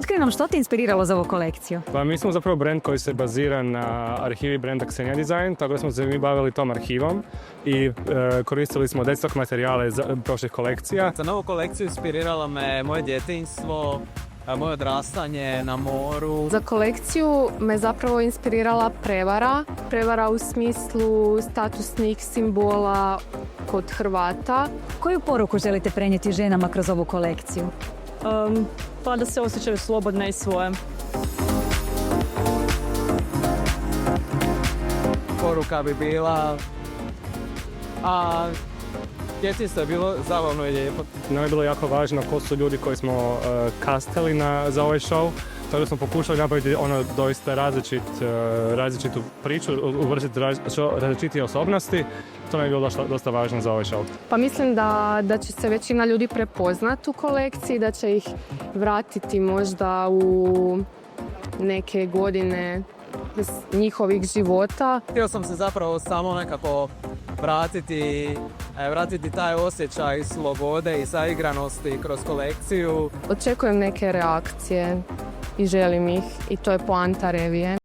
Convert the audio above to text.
Otkri nam što te inspiriralo za ovu kolekciju? Pa mi smo zapravo brand koji se bazira na arhivi brenda Xenia Design, tako da smo se mi bavili tom arhivom i koristili smo desktop materijale iz prošlih kolekcija. Za novu kolekciju inspiriralo me moje djetinjstvo, moje odrastanje na moru. Za kolekciju me zapravo inspirirala prevara. Prevara u smislu statusnih simbola kod Hrvata. Koju poruku želite prenijeti ženama kroz ovu kolekciju? Pa da se osjećaju slobodne i svoje. Poruka bi bila, a djetinjstvo je bilo zabavno i lijepo. Nam je bilo jako važno ko su ljudi koji smo kastali za ovaj show. Tako da smo pokušali napraviti doista različitu priču, uvrstiti različitije osobnosti. To nam je bilo dosta važno za ovaj show. Pa mislim da će se većina ljudi prepoznati u kolekciji, da će ih vratiti možda u neke godine njihovih života. Htio sam se zapravo samo nekako vratiti taj osjećaj slobode i zaigranosti kroz kolekciju. Očekujem neke reakcije i želim ih i to je poanta revije.